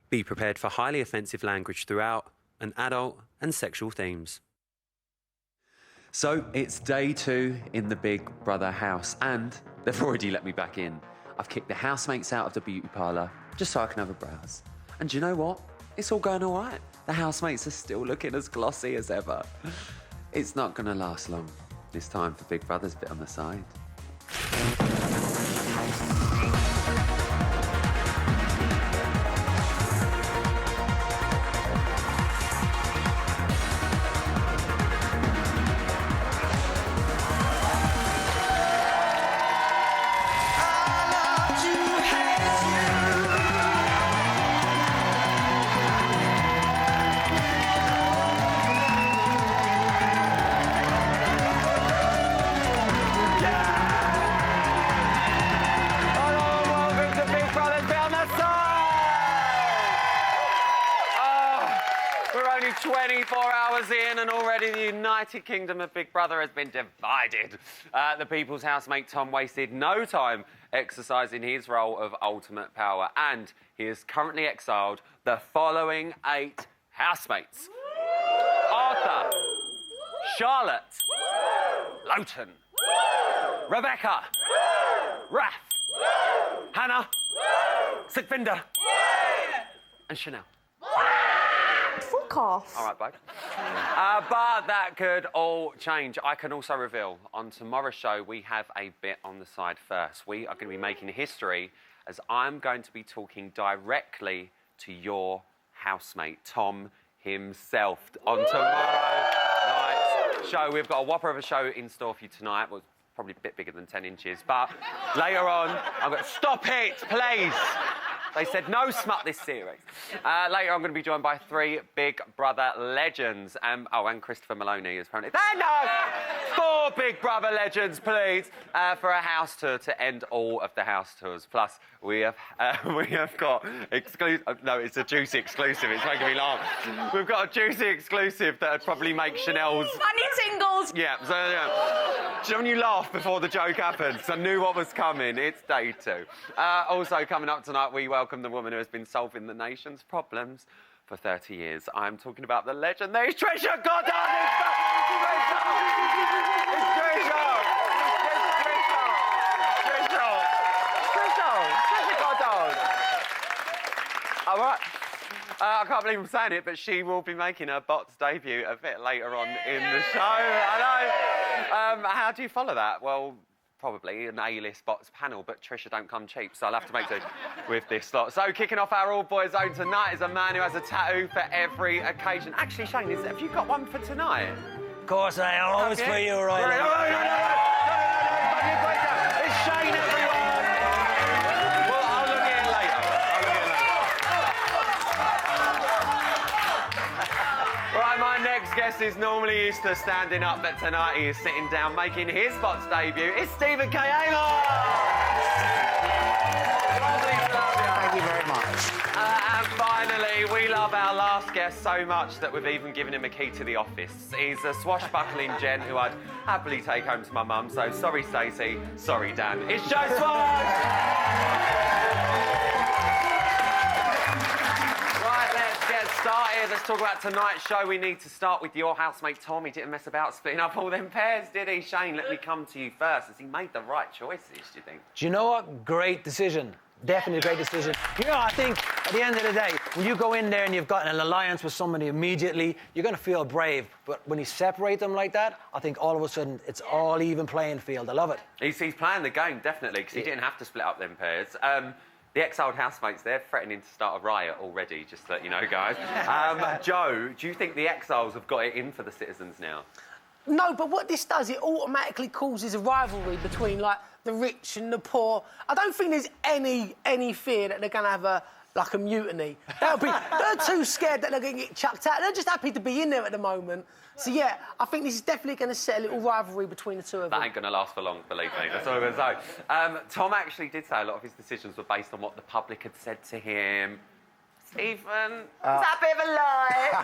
Be prepared for highly offensive language throughout, and adult and sexual themes. So, it's day 2 in the Big Brother house, and they've already let me back in. I've kicked the housemates out of the beauty parlour just so I can have a browse. And do you know what? It's all going all right. The housemates are still looking as glossy as ever. It's not going to last long. It's time for Big Brother's bit on the side. We're only 24 hours in and already the United Kingdom of Big Brother has been divided. The People's housemate Tom wasted no time exercising his role of ultimate power, and he has currently exiled the following 8 housemates. Arthur, Charlotte, Lowton, Rebecca, Raph, Hannah, Sukhvinder, and Chanel. Fuck off. All right, babe. But that could all change. I can also reveal on tomorrow's show we have a bit on the side first. We are going to be making history as I'm going to be talking directly to your housemate, Tom himself, on tomorrow night's show. We've got a whopper of a show in store for you tonight. Well, it's probably a bit bigger than 10 inches, but later on, I'm going to... Stop it, please! They said no smut this series. Later, I'm going to be joined by 3 Big Brother legends. And Christopher Maloney is apparently... No! 4 Big Brother legends, please, for a house tour to end all of the house tours. Plus, we have got exclusive... No, it's a juicy exclusive. It's making me laugh. We've got a juicy exclusive that would probably make Chanel's... Funny tingles! Yeah, so, yeah. When you laugh before the joke happens, I knew what was coming. It's day 2. Also, coming up tonight, we welcome the woman who has been solving the nation's problems for 30 years. I'm talking about the legend. There's Trisha Goddard! Trisha Goddard! All right. I can't believe I'm saying it, but she will be making her bots debut a bit later on in the show. I know. How do you follow that? Well, probably an A-list bots panel, but Trisha don't come cheap, so I'll have to make do with this lot. So, kicking off our all-boys zone tonight is a man who has a tattoo for every occasion. Actually, Shane, have you got one for tonight? Of course, I always for you, right? It's Shane, everyone! Well, I'll look at it later. Right, my next guest is normally used to standing up, but tonight he is sitting down making his bots debut. It's Stephen K. Amos! Thank you very much. And finally, we love our last guest so much that we've even given him a key to the office. He's a swashbuckling gent who I'd happily take home to my mum, so sorry, Stacey, sorry, Dan. It's Joe Swash! Right, let's get started. Let's talk about tonight's show. We need to start with your housemate, Tom. He didn't mess about splitting up all them pairs, did he? Shane, let me come to you first. Has he made the right choices, do you think? Do you know what? Great decision. Definitely a great decision. You know, I think at the end of the day, when you go in there and you've got an alliance with somebody immediately, you're going to feel brave. But when you separate them like that, I think all of a sudden it's all even playing field. I love it. He's playing the game, definitely, because he didn't have to split up them pairs. The exiled housemates, they're threatening to start a riot already, just to let you know, guys. Joe, do you think the exiles have got it in for the citizens now? No, but what this does, it automatically causes a rivalry between, like, the rich and the poor. I don't think there's any fear that they're going to have a mutiny. They're too scared that they're going to get chucked out. They're just happy to be in there at the moment. So, yeah, I think this is definitely going to set a little rivalry between the two of them. That ain't going to last for long, believe me. That's all I'm going to say. Tom actually did say a lot of his decisions were based on what the public had said to him. Stephen, is that a bit of a lie?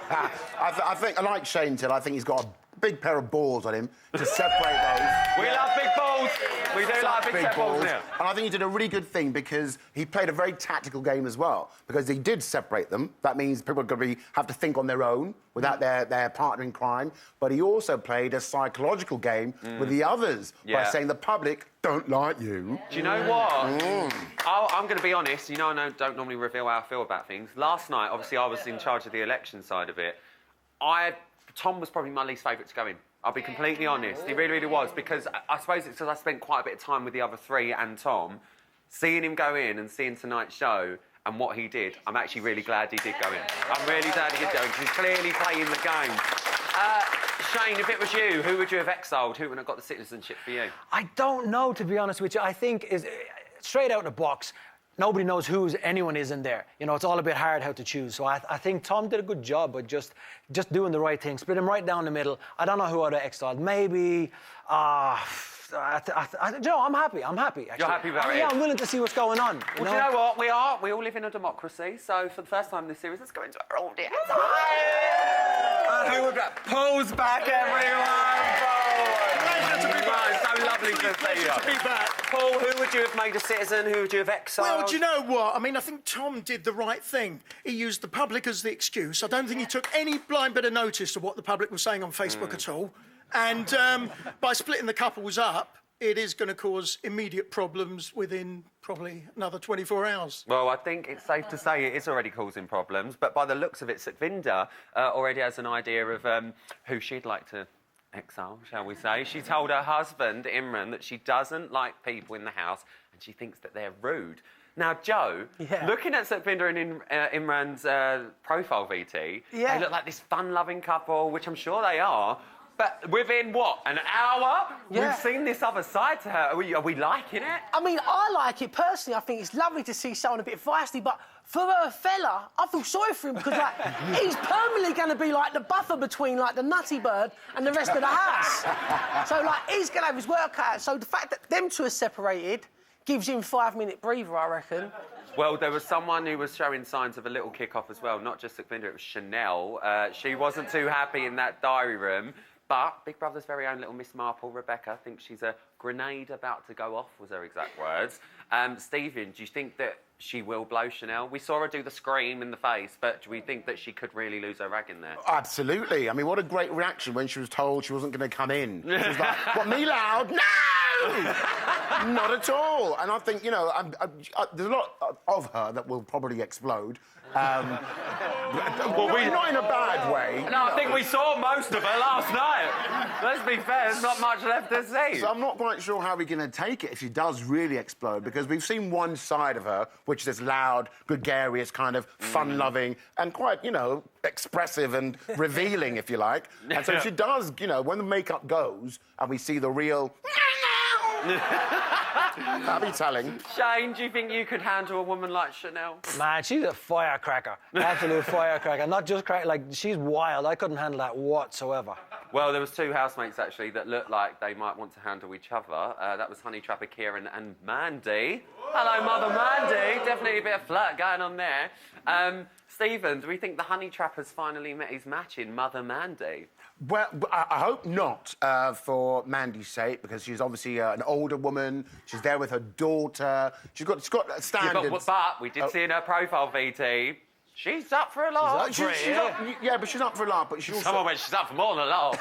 I think, like Shane said, I think he's got big pair of balls on him to separate those. We love big balls. We do like big balls now. And I think he did a really good thing because he played a very tactical game as well. Because he did separate them. That means people are going to have to think on their own without their partner in crime. But he also played a psychological game with the others by saying the public don't like you. Do you know what? I'm going to be honest. You know, I don't normally reveal how I feel about things. Last night, obviously, I was in charge of the election side of it. Tom was probably my least favourite to go in. I'll be completely honest. He really, really was. Because I suppose it's because I spent quite a bit of time with the other three and Tom. Seeing him go in and seeing tonight's show and what he did, I'm actually really glad he did go in. I'm really glad he did go in because he's clearly playing the game. Shane, if it was you, who would you have exiled? Who would have got the citizenship for you? I don't know, to be honest with you. I think is straight out of the box. Nobody knows who anyone is in there. You know, it's all a bit hard how to choose. So I think Tom did a good job, but just doing the right thing. Split him right down the middle. I don't know who I'd have exiled. Maybe, you know, I'm happy. Actually. You're happy about it? Yeah, I'm willing to see what's going on. Well, do you know what? We all live in a democracy. So for the first time in this series, let's go into our audience. Who would that? Paul's back, everyone. Pleasure to be back. So lovely to see you. To be back. Paul, who would you have made a citizen? Who would you have exiled? Well, do you know what? I mean, I think Tom did the right thing. He used the public as the excuse. I don't think he took any blind bit of notice of what the public was saying on Facebook at all. And by splitting the couples up, it is going to cause immediate problems within probably another 24 hours. Well, I think it's safe to say it is already causing problems, but by the looks of it, Sukhvinder already has an idea of who she'd like to exile, shall we say. She told her husband, Imran, that she doesn't like people in the house and she thinks that they're rude. Now, Joe, looking at Sukhvinder and Imran's profile VT, they look like this fun-loving couple, which I'm sure they are. But within, what, an hour? We've seen this other side to her. Are we liking it? I mean, I like it personally. I think it's lovely to see someone a bit feisty, but for a fella, I feel sorry for him because, like, he's permanently going to be, like, the buffer between, like, the nutty bird and the rest of the house. So, like, he's going to have his work out. So the fact that them two are separated gives him 5-minute breather, I reckon. Well, there was someone who was showing signs of a little kick-off as well, not just Sukhvinder, it was Chanel. She wasn't too happy in that diary room. But Big Brother's very own little Miss Marple, Rebecca, thinks she's a grenade about to go off, was her exact words. Stephen, do you think that she will blow Chanel? We saw her do the scream in the face, but do we think that she could really lose her rag in there? Absolutely. I mean, what a great reaction when she was told she wasn't going to come in. She was like, what, me loud? No! Not at all. And I think, you know, there's a lot of her that will probably explode. Well, not in a bad way. No, I think we saw most of her last night. Let's be fair, there's not much left to see. So I'm not quite sure how we're going to take it if she does really explode, because we've seen one side of her, which is this loud, gregarious, kind of fun-loving and quite, you know, expressive and revealing, if you like. And so if she does, you know, when the makeup goes and we see the real... That'd be telling. Shane, do you think you could handle a woman like Chanel? Man, she's a firecracker. Absolute firecracker. Not just crack, like, she's wild. I couldn't handle that whatsoever. Well, there was two housemates, actually, that looked like they might want to handle each other. That was Honey Trapper Kieran and Mandy. Hello, Mother Mandy. Definitely a bit of flirt going on there. Stephen, do we think the Honey Trapper's finally met his match in Mother Mandy? Well, I hope not, for Mandy's sake, because she's obviously an older woman. She's there with her daughter. She's got standards. Yeah, but we did see in her profile, VT, she's up for a laugh. Yeah, but she's up for a laugh. But she also... Someone went, she's up for more than a laugh.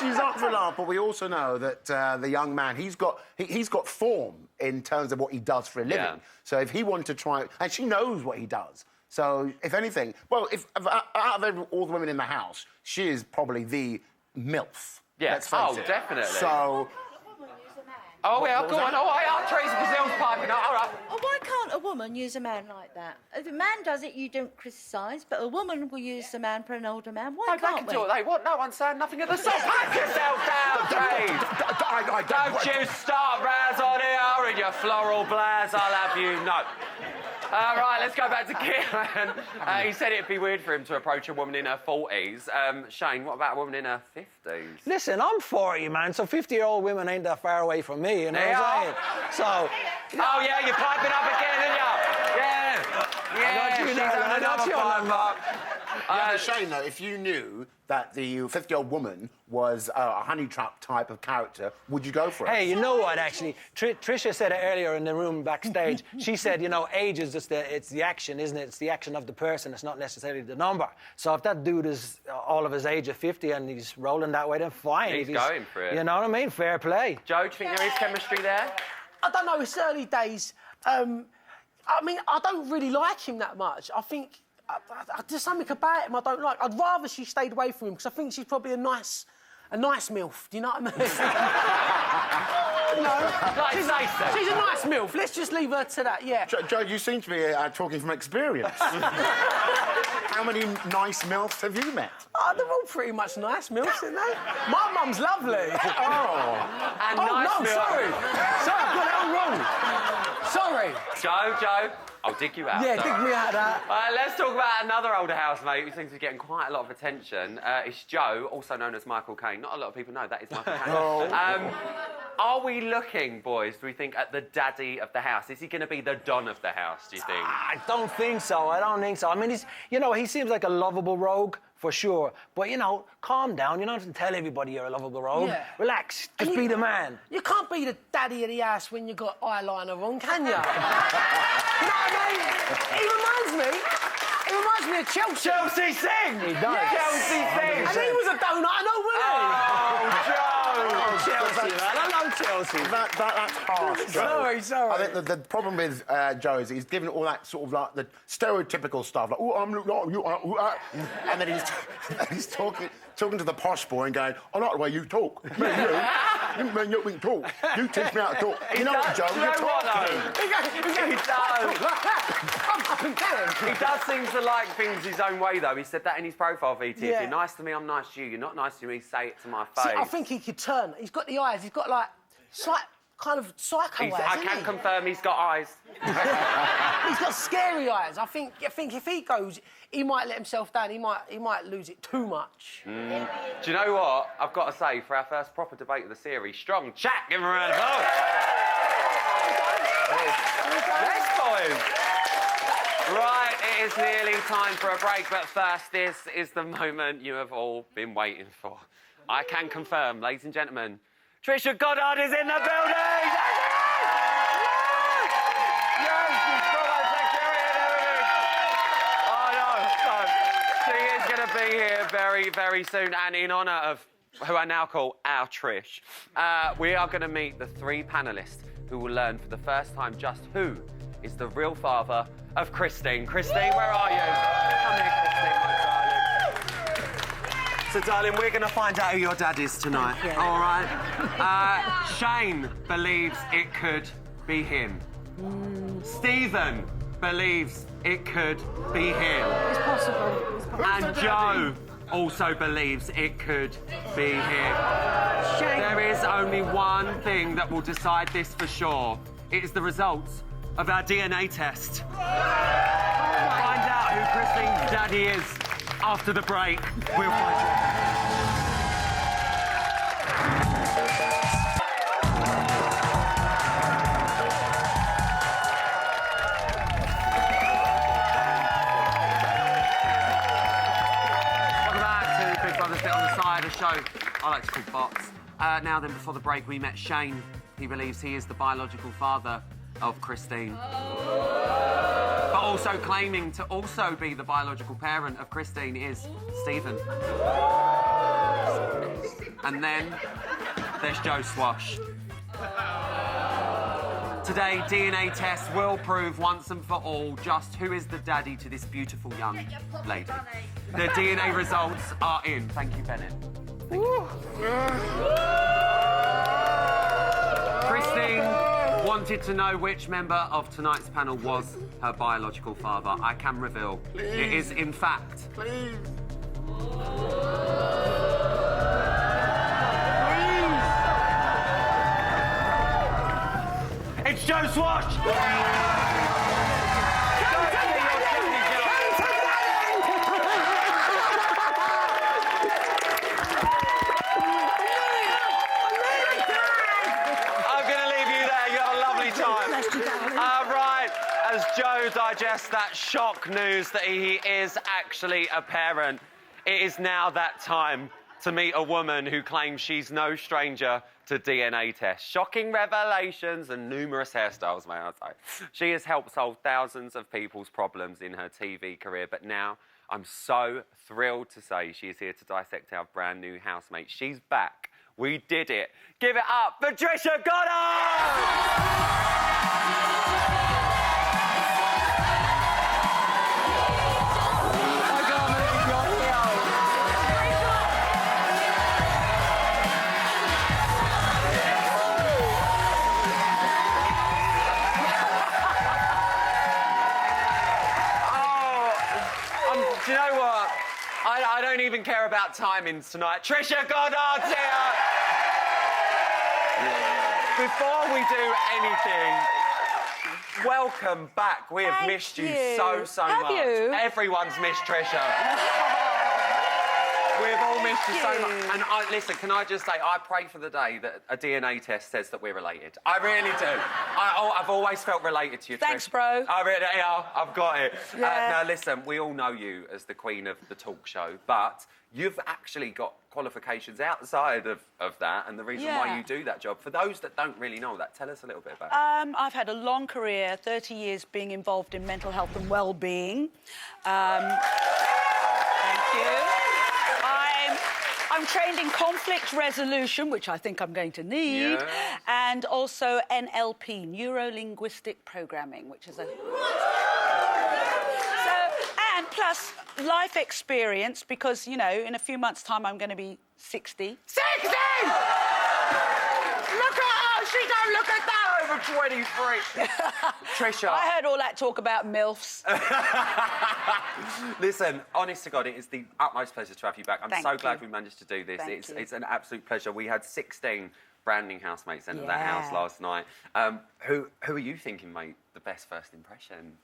She's up for a laugh, but we also know that the young man, he's got form in terms of what he does for a living. Yeah. So if he wanted to try... And she knows what he does. So, if anything... Well, out of all the women in the house, she is probably the MILF. Yeah. Let's face it. Definitely. So... Oh, yeah, go on. Oh, yeah, Tracy Brazil's piping up. All right. Oh, why can't a woman use a man like that? If a man does it, you don't criticise, but a woman will use the man for an older man. Why They can do what they want. No one's saying nothing of the sort. Pack yourself down, Trace. Don't you start Raz on here in your floral blaz, I'll have you know. All right, let's go back to Kieran. He said it'd be weird for him to approach a woman in her 40s. Shane, what about a woman in her 50s? Listen, I'm 40, man, so 50-year-old women ain't that far away from me, you know what I'm saying? So... Oh, yeah, you're piping up again, aren't you? Yeah. I got you, she's having another pipe up. Yeah, Shane, though, if you knew that the 50-year-old woman was a honey trap type of character, would you go for it? Hey, you know what, actually? Trisha said it earlier in the room backstage. She said, you know, age is just it's the action, isn't it? It's the action of the person. It's not necessarily the number. So if that dude is all of his age of 50 and he's rolling that way, then fine. He's going for it. You know what I mean? Fair play. Joe, do you think there is chemistry there? I don't know, it's early days. I mean, I don't really like him that much. I think there's something about him I don't like. I'd rather she stayed away from him because I think she's probably a nice MILF. Do you know what I mean? She's a nice MILF. Let's just leave her to that, yeah. Joe, you seem to be talking from experience. How many nice MILFs have you met? Oh, they're all pretty much nice MILFs, aren't they? My mum's lovely. And nice no, milk. sorry. Sorry, I got it all wrong. Sorry. Joe, I'll dig you out. Yeah, sorry. dig me out of that. Let's talk about another older housemate who seems to be getting quite a lot of attention. It's Joe, also known as Michael Caine. Not a lot of people know that is Michael Caine. Are we looking, boys, do we think, at the daddy of the house? Is he going to be the Don of the house, do you think? I don't think so. I mean, he seems like a lovable rogue, for sure. But, you know, calm down. You don't have to tell everybody you're a lovable rogue. Yeah. Relax. Just be the man. You can't be the daddy of the house when you got eyeliner on, can you? You know what I mean? He reminds me of Chelsea. Chelsea Sing! He does. Chelsea Sing! And he was a donut, I know, wasn't he? Oh, Joe! Chelsea, man. I love Chelsea. That's harsh, Joe. Sorry. I think the problem with Joe is he's giving all that sort of like the stereotypical stuff, like, oh, I'm looking you, and then he's talking to the posh boy and going, I like the way you talk. You talk. You teach me how to talk. You know what, Joe? You're talking. He does seem to like things his own way, though. He said that in his profile, VT. If Yeah. you're nice to me, I'm nice to you. You're not nice to me, say it to my face. See, I think he could turn. He's got the eyes. He's got, like, kind of psycho eyes, I hasn't can he? confirm he's got eyes. He's got scary eyes. I think if he goes, he might let himself down. He might lose it too much. Do you know what? I've got to say, for our first proper debate of the series, strong chat. Give him a round of applause. Yes, boys. Right, it is nearly time for a break, but first, this is the moment you have all been waiting for. I can confirm, ladies and gentlemen, Trisha Goddard is in the building! Yes, she's got my security and everything. Oh, no. She is going to be here very, very soon, and in honour of who I now call our Trish, we are going to meet the three panellists who will learn for the first time just who is the real father of Christine. Christine, where are you? Come here, Christine, my darling. So, darling, we're going to find out who your dad is tonight. All right? Shane believes it could be him. Stephen believes it could be him. It's possible. And Joe also believes it could be him. There is only one thing that will decide this for sure. It is the results of our DNA test. Find out who Christine's daddy is after the break. We'll find out. Welcome back to Big Brother's Bit on the Side, a show I like to call Box. Now then, before the break, we met Shane. He believes he is the biological father of Christine. But also claiming to also be the biological parent of Christine is Stephen. And then there's Joe Swash. Today, DNA tests will prove once and for all just who is the daddy to this beautiful young lady. The DNA results are in. Thank you, Bennett. Thank you. Christine wanted to know which member of tonight's panel was her biological father. I can reveal. Please. It is, in fact... Please. It's Joe Swash! Joe digests that shock news that he is actually a parent. It is now that time to meet a woman who claims she's no stranger to DNA tests. Shocking revelations and numerous hairstyles, may I say. She has helped solve thousands of people's problems in her TV career, but now I'm so thrilled to say she is here to dissect our brand new housemate. She's back. We did it. Give it up for Trisha Goddard! Do you know what? I don't even care about timings tonight. Trisha Goddard's here! Before we do anything, welcome back. We have missed you so much. Have you? Everyone's missed Trisha. We've all missed you so much. And listen, can I just say, I pray for the day that a DNA test says that we're related. I really do. I've always felt related to you, Thanks, Trish. bro. I really, yeah, I've got it. Yeah. Now, listen, we all know you as the queen of the talk show, but you've actually got qualifications outside of that, and the reason why you do that job. For those that don't really know that, tell us a little bit about it. I've had a long career, 30 years being involved in mental health and well-being. Thank you. I'm trained in conflict resolution, which I think I'm going to need, and also NLP, neuro-linguistic programming, which is a... and plus life experience, because, you know, in a few months' time I'm going to be 60. 60! Look at her! She don't look at that! Over 23. Trisha. I heard all that talk about MILFs. Listen, honest to God, it is the utmost pleasure to have you back. I'm Thank so you. glad we managed to do this. Thank you. It's an absolute pleasure. We had 16 brand new housemates into that house last night. Who are you thinking made the best first impression?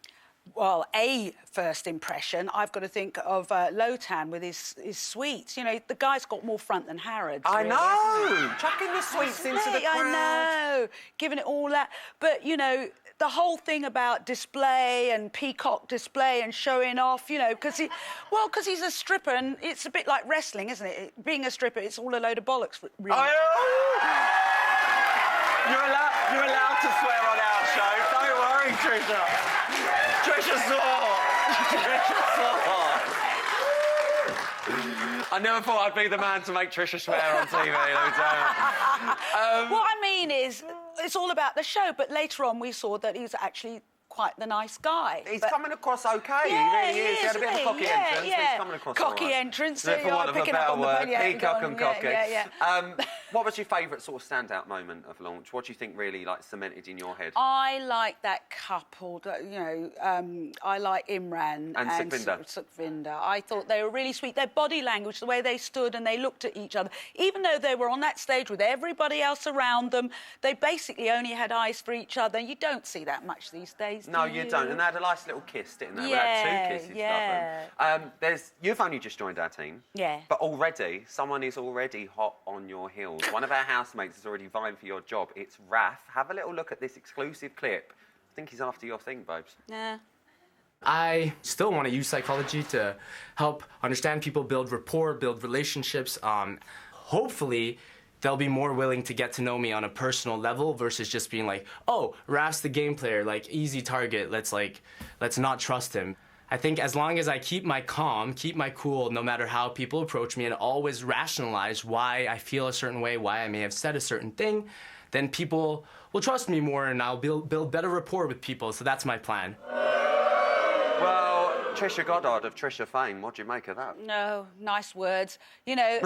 Well, a first impression, I've got to think of Lotan with his sweets. You know, the guy's got more front than Harrods. I really, know! Chucking the sweets into the crowd. I know, giving it all that. But, you know, the whole thing about display and peacock display and showing off, you know, because he's a stripper and it's a bit like wrestling, isn't it? Being a stripper, it's all a load of bollocks, really. You're allowed to swear on our show. Don't worry, Trisha. Trisha saw. I never thought I'd be the man to make Trisha swear on TV. Let me tell you. What I mean is, it's all about the show, but later on we saw that he's actually quite the nice guy. He's coming across OK. Yeah, he really is. He had a bit of a cocky entrance, but he's coming across cocky all right. entrance. For want of a better word, peacock and cocky. Yeah. What was your favourite sort of standout moment of launch? What do you think really like cemented in your head? I like that couple. You know, I like Imran and Sukhvinder. I thought they were really sweet. Their body language, the way they stood and they looked at each other, even though they were on that stage with everybody else around them, they basically only had eyes for each other. You don't see that much these days. No, you don't. And they had a nice little kiss, didn't they? Yeah, we had 2 kisses. You've only just joined our team. Yeah. But already, someone is already hot on your heels. One of our housemates is already vying for your job. It's Raf. Have a little look at this exclusive clip. I think he's after your thing, Babes. Yeah. I still want to use psychology to help understand people, build rapport, build relationships. Hopefully, they'll be more willing to get to know me on a personal level versus just being like, oh, Raf's the game player, like, easy target, let's not trust him. I think as long as I keep my calm, keep my cool, no matter how people approach me, and always rationalize why I feel a certain way, why I may have said a certain thing, then people will trust me more and I'll build better rapport with people, so that's my plan. Well, Trisha Goddard of Trisha fame, what do you make of that? No, nice words. You know...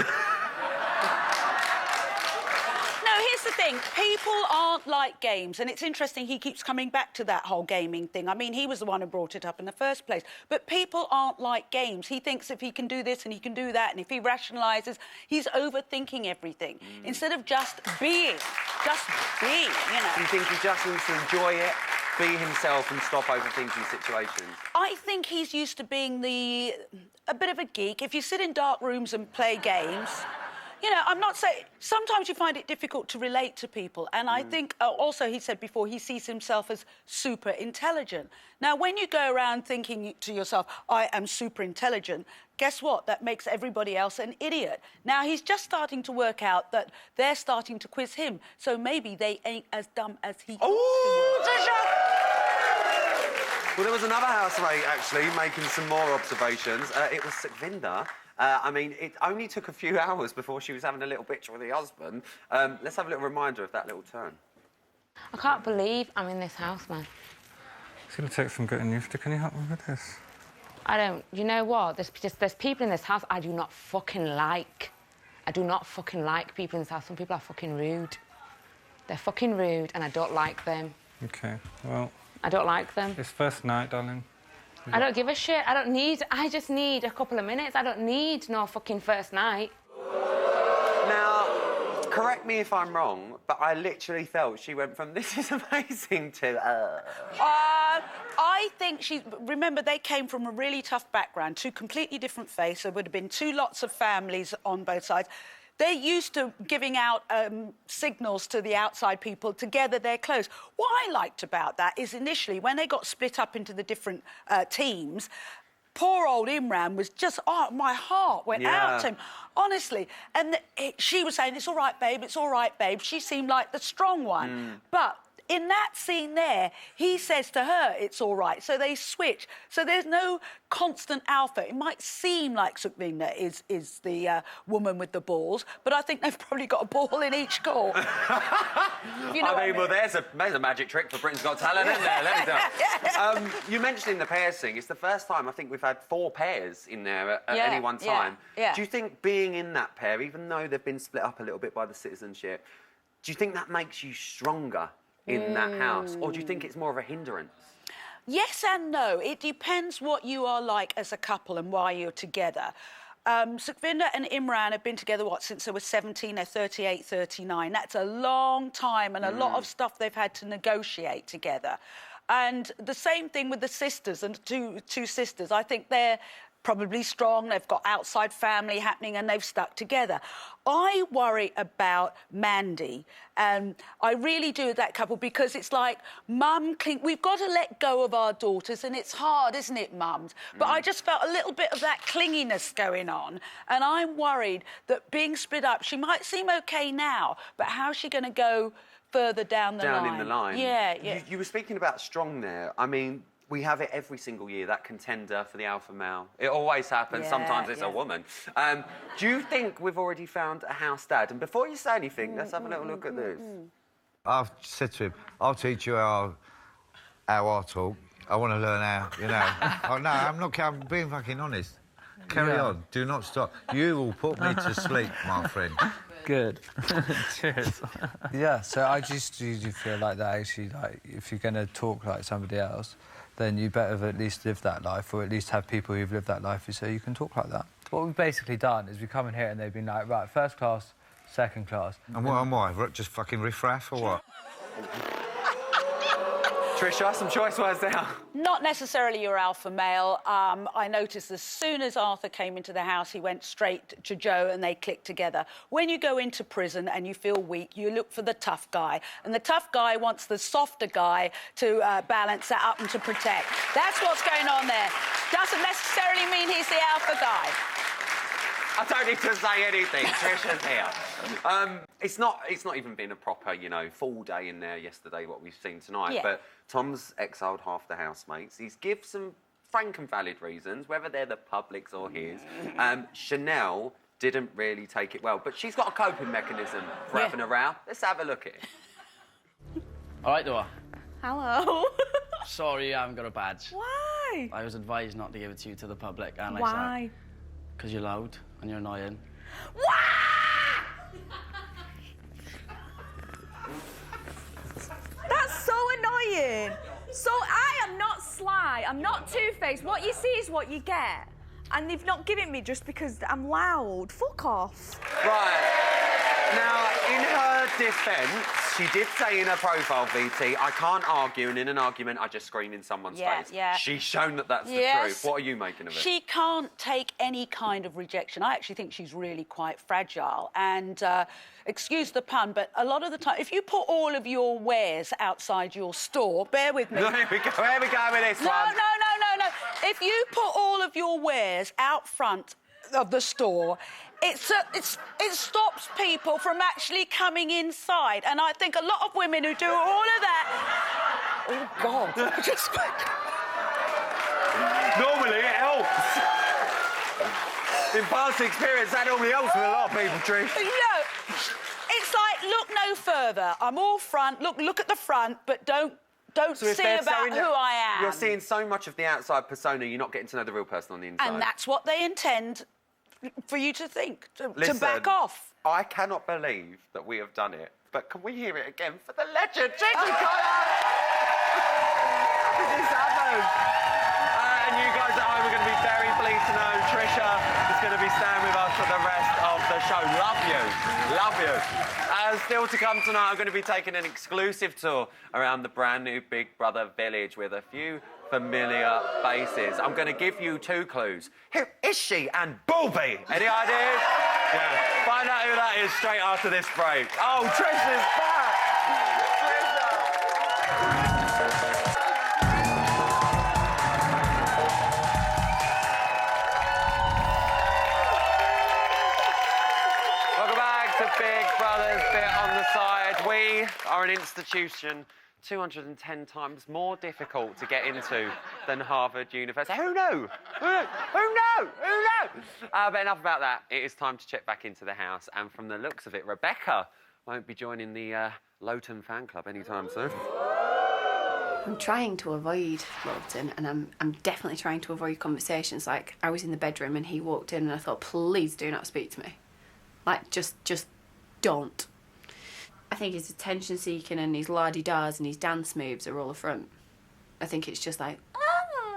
Here's the thing, people aren't like games, and it's interesting he keeps coming back to that whole gaming thing. I mean, he was the one who brought it up in the first place. But people aren't like games. He thinks if he can do this and he can do that, and if he rationalises, he's overthinking everything. Instead of just being, you know. Do you think he just needs to enjoy it, be himself and stop overthinking situations? I think he's used to being a bit of a geek. If you sit in dark rooms and play games... You know, I'm not saying... Sometimes you find it difficult to relate to people, and I think, also, he said before, he sees himself as super intelligent. Now, when you go around thinking to yourself, I am super intelligent, guess what? That makes everybody else an idiot. Now, he's just starting to work out that they're starting to quiz him, so maybe they ain't as dumb as he... Oh, well, there was another housemate, actually, making some more observations. It was Sukhvinder. I mean, it only took a few hours before she was having a little bitch with her husband. Let's have a little reminder of that little turn. I can't believe I'm in this house, man. It's going to take some getting used to. Can you help me with this? I don't... You know what? There's people in this house I do not fucking like. I do not fucking like people in this house. Some people are fucking rude. They're fucking rude, and I don't like them. OK, well... I don't like them. It's first night, darling. I don't give a shit. I just need a couple of minutes. I don't need no fucking first night. Now, correct me if I'm wrong, but I literally felt she went from this is amazing to I think she... Remember, they came from a really tough background, two completely different faiths. There would have been two lots of families on both sides. They're used to giving out signals to the outside people to gather their clothes. What I liked about that is initially, when they got split up into the different teams, poor old Imran was just... Oh, my heart went out to him, honestly. And she was saying, it's all right, babe, it's all right, babe. She seemed like the strong one. But... in that scene there, he says to her, it's all right. So they switch. So there's no constant alpha. It might seem like Sukhvinder is the woman with the balls, but I think they've probably got a ball in each court. You know well, there's a magic trick for Britain's Got Talent, isn't there? Let me tell you. You mentioned in the pairs thing, it's the first time I think we've had 4 pairs in there at any one time. Yeah. Do you think being in that pair, even though they've been split up a little bit by the citizenship, do you think that makes you stronger in that house, or do you think it's more of a hindrance? Yes and no. It depends what you are like as a couple and why you're together. Sukhvinder and Imran have been together, since they were 17, they're 38, 39. That's a long time and a lot of stuff they've had to negotiate together. And the same thing with the sisters, and two sisters. I think they're probably strong, they've got outside family happening and they've stuck together. I worry about Mandy, and I really do with that couple, because it's like, Mum, we've got to let go of our daughters, and it's hard, isn't it, mums? But I just felt a little bit of that clinginess going on, and I'm worried that being split up, she might seem OK now, but how's she going to go further down the line? Down in the line. Yeah. You were speaking about strong there. I mean, we have it every single year, that contender for the alpha male. It always happens. Sometimes it's a woman. Do you think we've already found a house dad? And before you say anything, let's have a little look at this. I've said to him, I'll teach you how I talk. I want to learn how, you know. Oh, no, I'm being fucking honest. Carry on. Do not stop. You will put me to sleep, my friend. Good. Cheers. Yeah, so I just usually feel like that, actually, like, if you're going to talk like somebody else, then you better have at least lived that life, or at least have people who've lived that life so you can talk like that. What we've basically done is we come in here and they've been like, right, first class, second class. And what am I? Just fucking riff-raff or what? Trisha, some choice words there. Not necessarily your alpha male. I noticed as soon as Arthur came into the house, he went straight to Joe and they clicked together. When you go into prison and you feel weak, you look for the tough guy. And the tough guy wants the softer guy to balance that up and to protect. That's what's going on there. Doesn't necessarily mean he's the alpha guy. I don't need to say anything. Trisha's here. It's not even been a proper, full day in there yesterday, what we've seen tonight. Yeah. But Tom's exiled half the housemates. He's given some frank and valid reasons, whether they're the public's or his. Chanel didn't really take it well, but she's got a coping mechanism for having a row. Let's have a look at it. All right, Dora. Hello. Sorry, I haven't got a badge. Why? I was advised not to give it to you to the public. And Why? Because you're loud and you're annoying. That's so annoying. So I am not sly. I'm not two-faced. What you see is what you get. And they've not given me just because I'm loud. Fuck off. Right. Now, in her defence, she did say in her profile, VT, I can't argue, and in an argument, I just scream in someone's face. Yeah. She's shown that that's the Yes. truth. What are you making of it? She can't take any kind of rejection. I actually think she's really quite fragile. And, excuse the pun, but a lot of the time, if you put all of your wares outside your store, bear with me. Here we go with this No. one. If you put all of your wares out front of the store, it stops people from actually coming inside. And I think a lot of women who do all of that... Oh, God. Normally, it helps. In past experience, that normally helps with a lot of people, Trish. It's like, look no further. I'm all front. Look at the front, but don't So if see they're about saying who I am. You're seeing so much of the outside persona, you're not getting to know the real person on the inside. And that's what they intend for you to think, to Listen, back off. I cannot believe that we have done it, but can we hear it again for the legend, Gigi Connor? How did this happen? And you guys at home are going to be very pleased to know Trisha is going to be staying with us for the rest of the show. Love you. Love you. Still to come tonight, I'm going to be taking an exclusive tour around the brand new Big Brother village with a few familiar faces. I'm going to give you 2 clues. Who is she and Booby? Any ideas? Yeah. Find out who that is straight after this break. Oh, Trisha's back! Welcome back to Big Brother's Bit on the Side. We are an institution 210 times more difficult to get into than Harvard University. Who knew? Who knew? But enough about that. It is time to check back into the house. And from the looks of it, Rebecca won't be joining the Lowton fan club anytime soon. I'm trying to avoid Lowton, and I'm definitely trying to avoid conversations. Like, I was in the bedroom and he walked in and I thought, please do not speak to me. Like, just don't. I think his attention-seeking and his la-di-das and his dance moves are all a front. I think it's just like,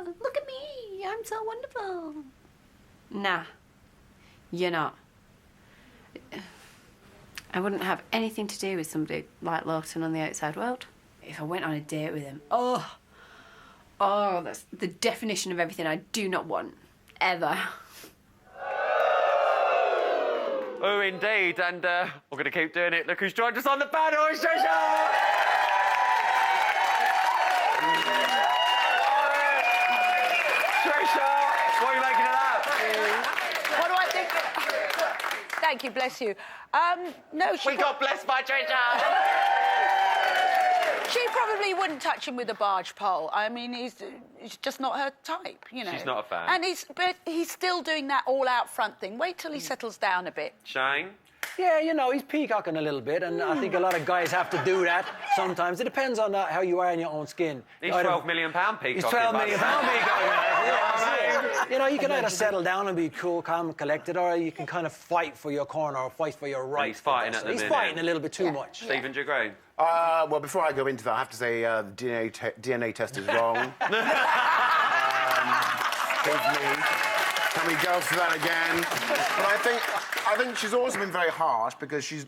look at me, I'm so wonderful. Nah, you're not. I wouldn't have anything to do with somebody like Lawton on the outside world. If I went on a date with him, oh, that's the definition of everything I do not want, ever. Oh, indeed, and we're going to keep doing it. Look who's joined us on the panel, it's Trisha! Trisha, what are you making of that? What do I think? Thank you, bless you. No, We got blessed by Trisha! She probably wouldn't touch him with a barge pole. I mean, he's just not her type, you know. She's not a fan. And he's still doing that all-out front thing. Wait till he settles down a bit. Shane? Yeah, you know, he's peacocking a little bit, and I think a lot of guys have to do that sometimes. It depends on how you are in your own skin. He's £12 million peacocking. He's £12 million peacocking. You know, you can either settle down and be cool, calm, and collected, or you can kind of fight for your corner or fight for your right. He's fighting at the minute. He's fighting a little bit too much. Stephen, do you agree? Well, before I go into that, I have to say the DNA test is wrong. Can we go through that again? But I think she's always been very harsh because she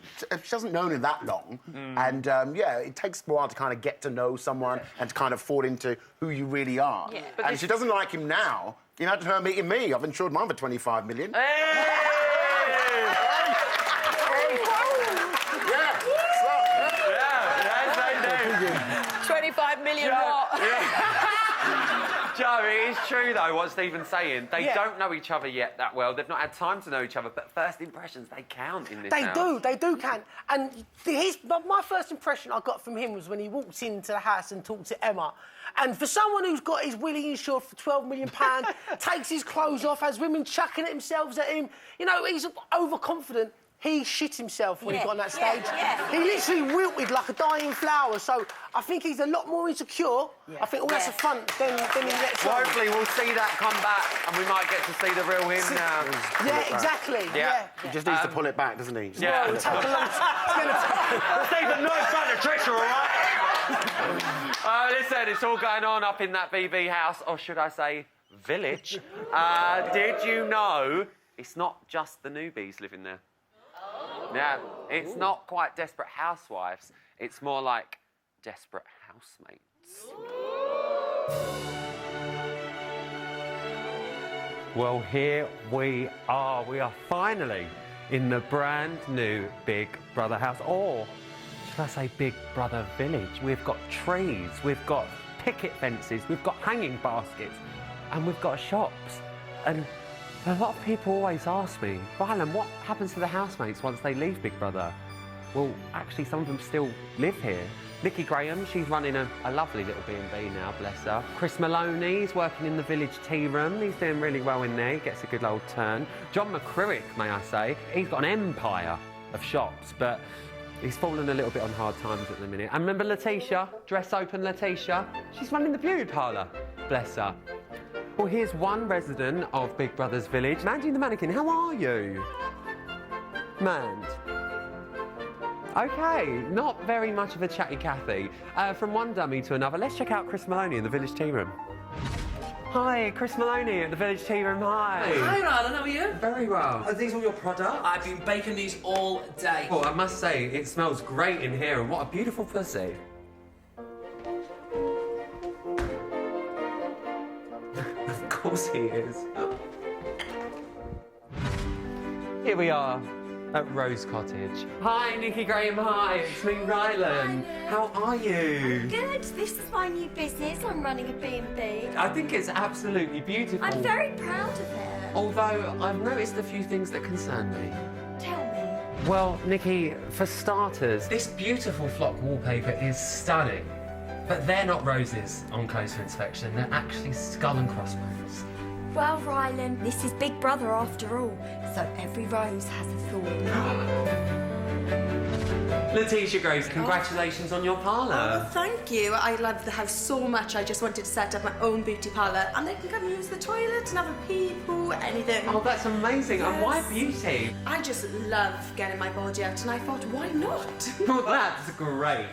hasn't known him that long. And, yeah, it takes a while to kind of get to know someone and to kind of fall into who you really are. Yeah. And she doesn't like him now. Imagine her meeting me. I've insured mine for 25 million. Hey! 25 million what? Joe, it is true, though, what Stephen's saying. They don't know each other yet that well. They've not had time to know each other, but first impressions, they count in this house. They do count. And my first impression I got from him was when he walked into the house and talked to Emma. And for someone who's got his willy insured for £12 million, takes his clothes off, has women chucking themselves at him, you know, he's overconfident. He shit himself when he got on that stage. He literally wilted like a dying flower. So I think he's a lot more insecure. I think all that's a front than he lets on. Hopefully we'll see that come back and we might get to see the real him now. Yeah, exactly. Yeah. He just needs to pull it back, doesn't he? Yeah. It'll take a long time. Stephen, nice back to Trisha, all right? Listen, it's all going on up in that BB house, or should I say village. Did you know it's not just the newbies living there? Yeah, it's not quite Desperate Housewives. It's more like Desperate Housemates. Well, here we are. We are finally in the brand new Big Brother house, or should I say Big Brother village. We've got trees, we've got picket fences, we've got hanging baskets, and we've got shops. And a lot of people always ask me, Rylan, what happens to the housemates once they leave Big Brother? Well, actually, some of them still live here. Nikki Graham, she's running a lovely little B&B now, bless her. Chris Maloney, he's working in the village tea room. He's doing really well in there. He gets a good old turn. John McCruick, may I say, he's got an empire of shops, but he's fallen a little bit on hard times at the minute. And remember Letitia, Dress Open Letitia? She's running the beauty parlour, bless her. Well, here's one resident of Big Brother's village. Mandy the Mannequin, how are you? Mand. OK, not very much of a chatty Cathy. From one dummy to another, let's check out Chris Maloney in the village tea room. Hi, Chris Maloney at the village tea room, hi. Hi, Rylan, how are you? Very well. Are these all your products? I've been baking these all day. Well, I must say, it smells great in here, and what a beautiful pussy. Of course he is. Here we are at Rose Cottage. Hi, Nikki Graham, hi. It's me, Rylan. How are you? Good. This is my new business. I'm running a B&B. I think it's absolutely beautiful. I'm very proud of it. Although I've noticed a few things that concern me. Tell me. Well, Nikki, for starters, this beautiful flock wallpaper is stunning. But they're not roses on closer inspection. They're actually skull and crossbones. Well, Rylan, this is Big Brother after all, so every rose has a thorn. Letitia Grace, congratulations on your parlour. Oh, thank you. I love the house so much. I just wanted to set up my own beauty parlour, and they can come and use the toilet and have a pee, poo, anything. Oh, that's amazing. Yes. And why beauty? I just love getting my body out, and I thought, why not? Well, that's great.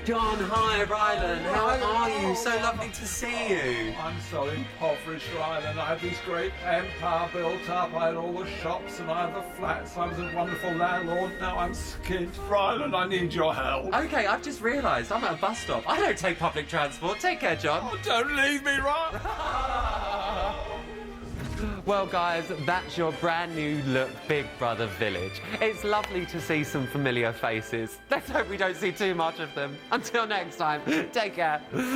John, hi, Rylan. How are you? So lovely to see you. I'm so impoverished, Rylan. I had this great empire built up. I had all the shops and I had the flats. I was a wonderful landlord. Now I'm skint. Rylan, I need your help. OK, I've just realised I'm at a bus stop. I don't take public transport. Take care, John. Oh, don't leave me, Rylan. Well, guys, that's your brand new look Big Brother village. It's lovely to see some familiar faces. Let's hope we don't see too much of them. Until next time, take care. I love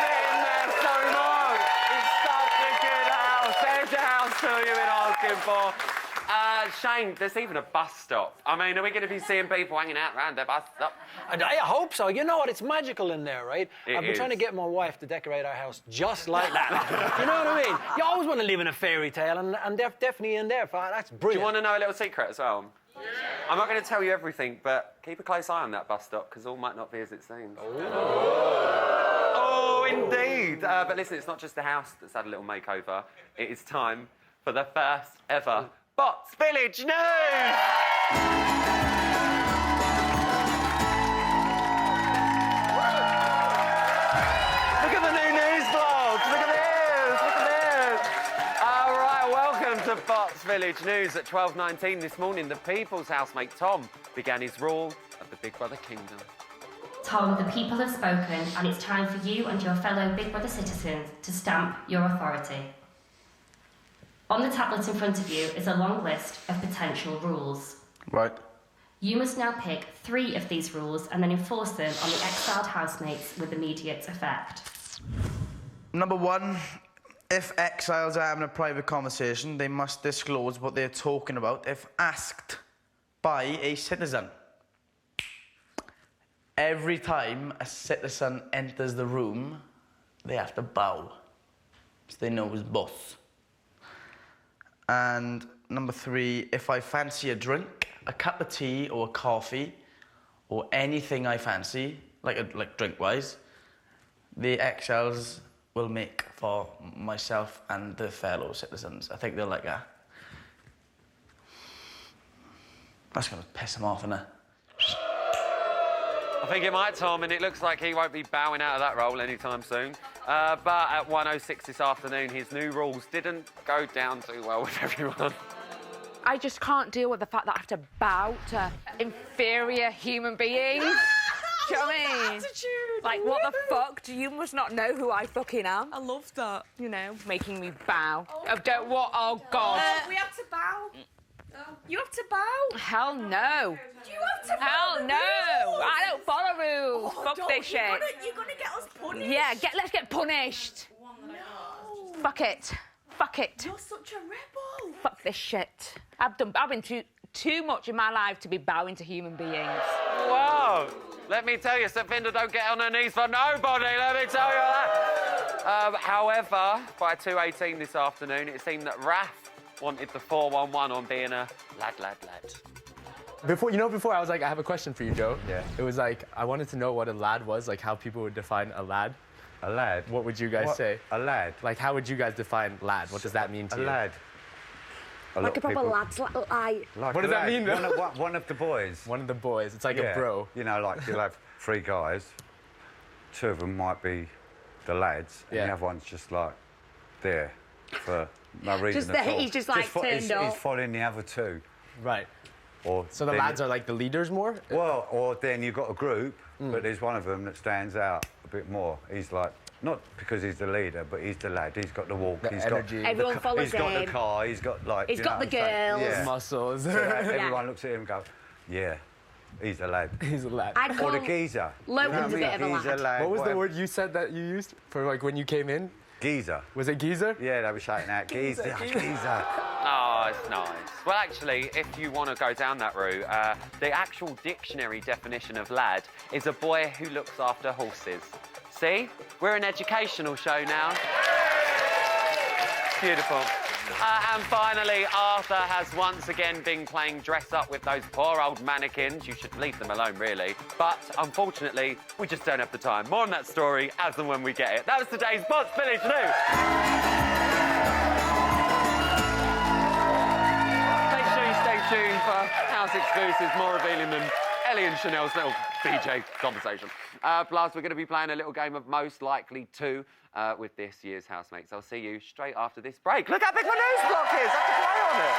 it in there so much. It's such a good house. There's your house tour you've been asking for. Shane, there's even a bus stop. I mean, are we going to be seeing people hanging out around their bus stop? And I hope so. You know what? It's magical in there, right? I've been trying to get my wife to decorate our house just like that. You know what I mean? You always want to live in a fairy tale, and they're definitely in there. That's brilliant. Do you want to know a little secret as well? Yeah. I'm not going to tell you everything, but keep a close eye on that bus stop, because all might not be as it seems. Oh, indeed. But listen, it's not just the house that's had a little makeover. It is time for the first ever Bots Village News! Look at the new news vlogs! Look at this! Look at this! All right, welcome to Bots Village News. At 12:19 this morning, the People's housemate Tom began his rule of the Big Brother Kingdom. Tom, the people have spoken, and it's time for you and your fellow Big Brother citizens to stamp your authority. On the tablet in front of you is a long list of potential rules. Right. You must now pick 3 of these rules and then enforce them on the exiled housemates with immediate effect. Number 1, if exiles are having a private conversation, they must disclose what they're talking about if asked by a citizen. Every time a citizen enters the room, they have to bow, so they know who's boss. And number 3, if I fancy a drink, a cup of tea or a coffee, or anything I fancy, like drink-wise, the exiles will make for myself and the fellow citizens. I think they'll like that. That's gonna piss them off, isn't it? I think it might, Tom, and it looks like he won't be bowing out of that role anytime soon. But at 1:06 this afternoon, his new rules didn't go down too well with everyone. I just can't deal with the fact that I have to bow to inferior human beings. Do you know what I mean? Attitude. Like, what the fuck? You must not know who I fucking am. I love that. You know, making me bow. Oh, don't what? Oh, God. We have to bow. You have to bow. Hell no. You have to Hell follow no. the rules. I don't follow rules. Oh, Fuck don't. this shit. You're gonna get us punished. Yeah, let's get punished. No. Fuck it. Fuck it. You're such a rebel. Fuck this shit. I've been too much in my life to be bowing to human beings. Whoa! Let me tell you, Savinda don't get on her knees for nobody, let me tell you that. However, by 2:18 this afternoon, it seemed that Raph wanted the 411 on being a lad. Before I was like, I have a question for you, Joe. Yeah. It was like, I wanted to know what a lad was, like how people would define a lad. A lad? What would you guys say? A lad? Like, how would you guys define lad? What does that mean to you? A lad. Like a proper lad's like. Like what does that mean, though? One of the boys. One of the boys. It's like a bro. You know, like you'll have 3 guys. 2 of them might be the lads, and the other one's just like there for no reason Just at there, all. he's just like turned up. He's following the other 2. Right. Or so the lads are like the leaders more? Well, or then you've got a group, but there's one of them that stands out a bit more. He's like, not because he's the leader, but he's the lad. He's got the walk. He's energy. got Everyone follows He's got him. the car. He's got like. He's you got know the what I'm saying? girls. Yeah. Muscles. So everyone looks at him and goes, yeah, he's a lad. He's a lad. I'd Or call the geezer. Logan's a bit of a He's lad. a lad. What was the whatever. word you said that you used for like when you came in? Geezer. Was it geezer? Yeah, they were shouting out, geezer, geezer. Oh, it's nice. Well, actually, if you want to go down that route, the actual dictionary definition of lad is a boy who looks after horses. See? We're an educational show now. Beautiful. And finally, Arthur has once again been playing dress up with those poor old mannequins. You should leave them alone, really. But unfortunately, we just don't have the time. More on that story as and when we get it. That was today's Bots Village News. Make sure you stay tuned for house exclusives, more revealing than Ellie and Chanel's little DJ conversation. Plus, we're going to be playing a little game of Most Likely To with this year's housemates. I'll see you straight after this break. Look how big my news block is! I can play on it.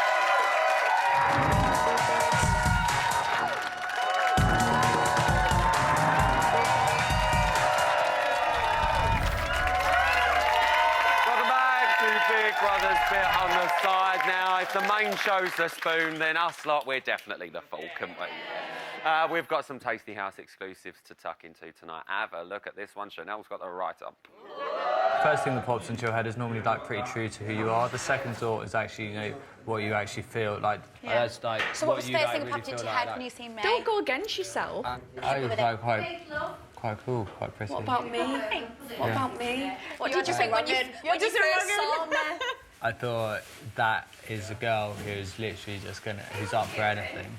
Welcome back to Big Brother's bit on the side now. If the main show's the spoon, then us lot, we're definitely the fork, aren't we? We've got some tasty house exclusives to tuck into tonight. Have a look at this one. Chanel's got the write-up. First thing that pops into your head is normally like pretty true to who you are. The second thought is actually, you know, what you actually feel like. That's like So what was you the first like, thing that really popped into feel your like head that. when you seen me? Don't go against yourself. I was like quite cool, quite pretty. What about me? What about me? What did you think when you first saw me? I thought that is a girl who's literally just who's up for anything.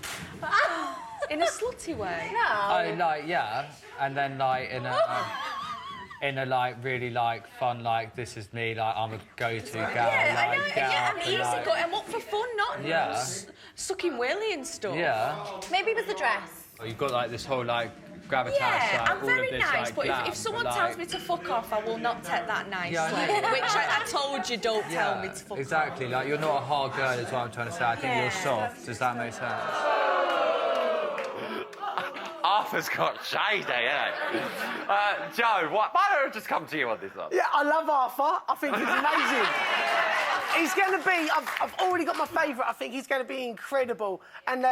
In a slutty way? No. I like, yeah, and then like in a like really like fun, like this is me, like I'm a go-to girl. Yeah, like, I know. get Yeah, up I'm and, easy like, going. I'm up for fun, not sucking willy and stuff. Yeah. Maybe it was the dress. You've got like this whole like gravitas. Yeah, like, I'm all very of this, nice, like, but glam, if someone but, tells me to fuck off, I will not take that nicely. Yeah, I know. Which I told you, don't tell me to fuck exactly. off. Like you're not a hard girl, is what I'm trying to say. I think you're soft. Does that make sense? Arthur's got shady, hasn't he? Joe, why don't I just come to you on this one? Yeah, I love Arthur. I think he's amazing. He's going to be... I've already got my favourite. I think he's going to be incredible. And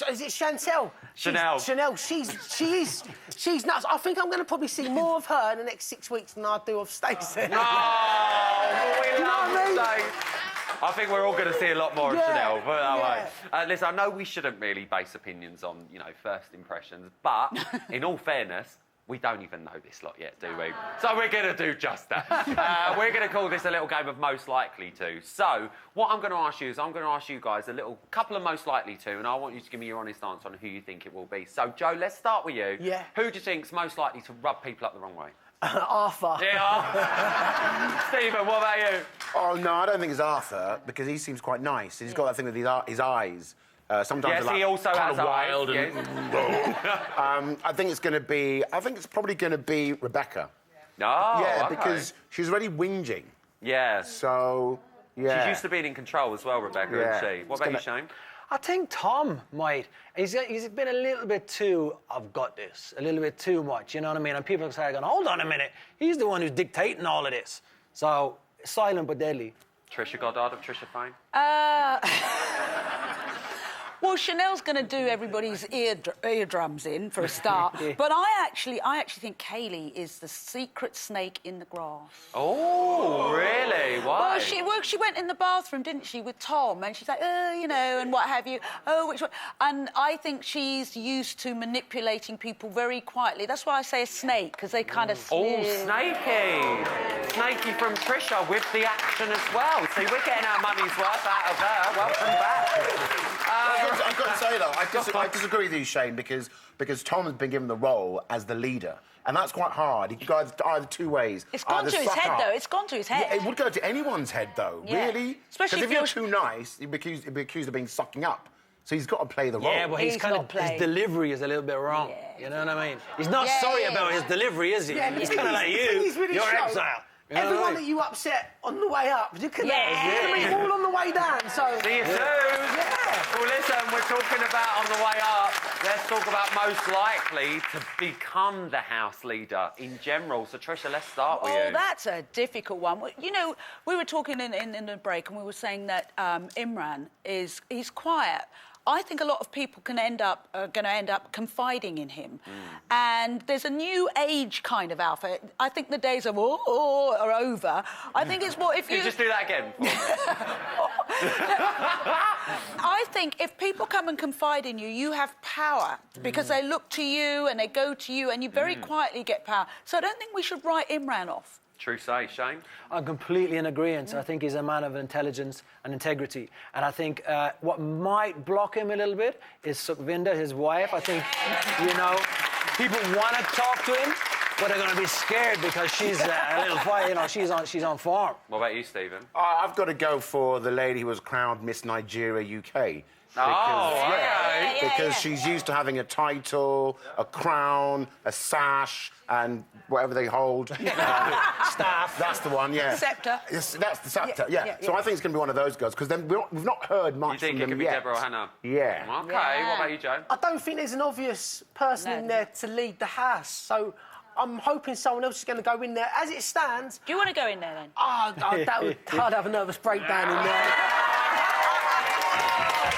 is it Chantel? Chanel. Chanel. She's nuts. I think I'm going to probably see more of her in the next 6 weeks than I do of Stacey. Oh, we love Stacey. I think we're all going to see a lot more of Chanel. Put it that way. Listen, I know we shouldn't really base opinions on, you know, first impressions, but in all fairness, we don't even know this lot yet, do we? So we're going to do just that. We're going to call this a little game of Most Likely To. So what I'm going to ask you is I'm going to ask you guys a couple of Most Likely To, and I want you to give me your honest answer on who you think it will be. So, Joe, let's start with you. Yeah. Who do you think's most likely to rub people up the wrong way? Arthur. Yeah. Stephen, what about you? Oh, no, I don't think it's Arthur, because he seems quite nice. He's got that thing with his eyes. Sometimes Yes, they're like, he also kind has of wild eyes, and. I think it's going to be. I think it's probably going to be Rebecca. Oh, yeah, okay. because she's already whinging. Yeah. So, yeah. She's used to being in control as well, Rebecca, Yeah. isn't she? What about you, Shane? I think Tom might. He's been a little bit too, I've got this, a little bit too much, you know what I mean? And people are saying, hold on a minute, he's the one who's dictating all of this. So, silent but deadly. Trisha Goddard of Trisha Fame? Well, Chanel's going to do everybody's eardrums in for a start. But I actually think Kaylee is the secret snake in the grass. Oh, really? Why? Well, she went in the bathroom, didn't she, with Tom, and she's like, you know, and what have you. Oh, which one? And I think she's used to manipulating people very quietly. That's why I say a snake, because they kind of... Oh, snaky. Snaky from Trisha with the action as well. See, we're getting our money's worth out of her. Welcome back. I've got to say, though, I disagree with you, Shane, because Tom has been given the role as the leader. And that's quite hard. He could go either two ways. It's gone to his head, though. It's gone to his head. Yeah, it would go to anyone's head, though. Yeah. Really? Especially if you're too nice, you'd be accused of being sucking up. So he's got to play the role. Yeah, but his delivery is a little bit wrong. Yeah. You know what I mean? He's not sorry about his delivery, is he? Yeah, he's kind of like you. You're exile. You know Everyone that you upset on the way up, you can all on the way down. So see you soon. Yeah. Well, listen, we're talking about on the way up. Let's talk about most likely to become the house leader in general. So, Trisha, let's start with you. Oh, that's a difficult one. You know, we were talking in the break, and we were saying that Imran he's quiet. I think a lot of people going to end up confiding in him. And there's a new age kind of alpha. I think the days of are over. I think it's more if you... Can you just do that again? I think if people come and confide in you, you have power because they look to you and they go to you and you very quietly get power. So I don't think we should write Imran off. True say, Shane? I'm completely in agreement. I think he's a man of intelligence and integrity. And I think what might block him a little bit is Sukhvinder, his wife. I think, you know, people want to talk to him, but they're going to be scared because she's a little fire, you know, she's on form. What about you, Stephen? I've got to go for the lady who was crowned Miss Nigeria UK. Because she's used to having a title, a crown, a sash, and whatever they hold. Staff. That's the one, yeah. Sceptre. Yes, that's the sceptre, yeah. So I think it's going to be one of those girls, because then we've not heard much from them yet. You think it could be Deborah or Hannah? Yeah. OK, what about you, Joe? I don't think there's an obvious person in there to lead the house, so I'm hoping someone else is going to go in there. As it stands... Do you want to go in there, then? I'd have a nervous breakdown in there.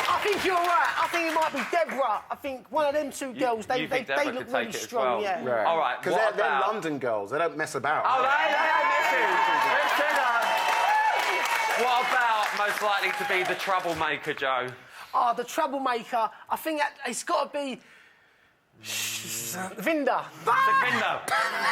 I think you're right. I think it might be Deborah. I think one of them two girls, they look really strong, yeah. All right, because they're London girls. They don't mess about. Oh, they don't mess. What about most likely to be the troublemaker, Joe? The troublemaker, I think it's got to be... Vinda.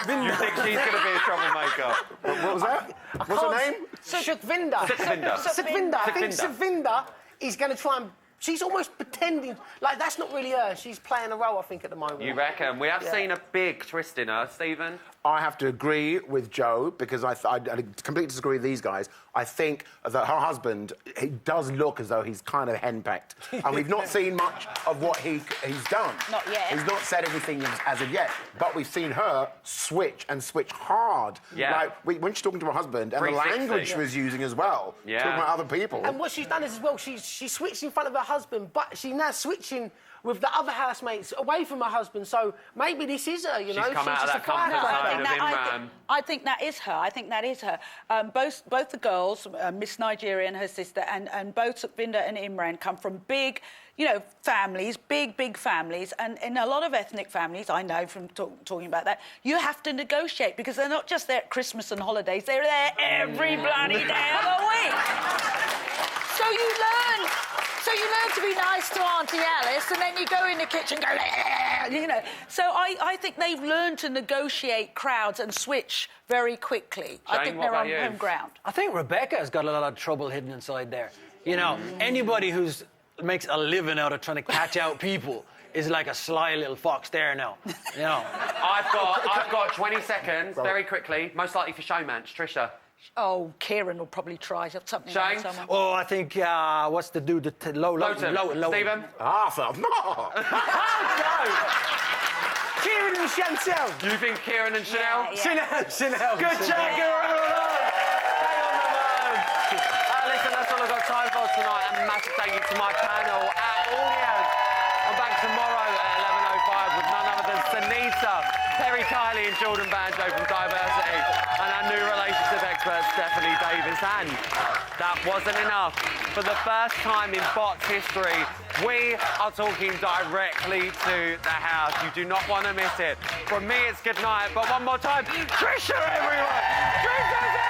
You think she's going to be a troublemaker? What was that? What's her name? Sukhvinder. I think Sukhvinder is going to try and... She's almost pretending... Like, that's not really her. She's playing a role, I think, at the moment. You reckon? We have seen a big twist in her. Stephen? I have to agree with Joe, because I completely disagree with these guys. I think that her husband, he does look as though he's kind of henpecked. And we've not seen much of what he's done. Not yet. He's not said anything as of yet. But we've seen her switch hard. Yeah. Like, when she's talking to her husband, and the language she was using as well. Yeah. Talking about other people. And what she's done is, as well, she switched in front of her husband, but she's now switching with the other housemates away from her husband. So maybe this is her, you know? She's come out of that comfort zone of Imran. I think that is her. Both the girls, Miss Nigeria and her sister, and both Sukhvinder and Imran come from big, you know, families, big families. And in a lot of ethnic families, I know from talking about that, you have to negotiate because they're not just there at Christmas and holidays, they're there every bloody day of the week. So you learn to be nice to Auntie Alice, and then you go in the kitchen, you know. So I think they've learned to negotiate crowds and switch very quickly. Shane, I think they're on home ground. I think Rebecca's got a lot of trouble hidden inside there. You know, anybody who makes a living out of trying to catch out people is like a sly little fox there now. You know. I've got 20 seconds, very quickly. Most likely for showmance, Trisha. Oh, Kieran will probably try something Shane? like someone. Oh, I think, what's the dude that... Lowton. Stephen? Arthur. No. Kieran and Chantel. You think Kieran and Chanel? Chanel. Good check, everyone. Stay on the phone. Listen, that's all I've got time for tonight. And a massive thank you to my panel at Audience. I'm back tomorrow at 11:05 with none other than Sunita, Terry Kiley and Jordan Banjo from Diversity, and our new relationship expert, Stephanie Davis. And that wasn't enough. For the first time in Bots history, we are talking directly to the house. You do not want to miss it. From me, it's good night, but one more time, Trisha, everyone! Trisha!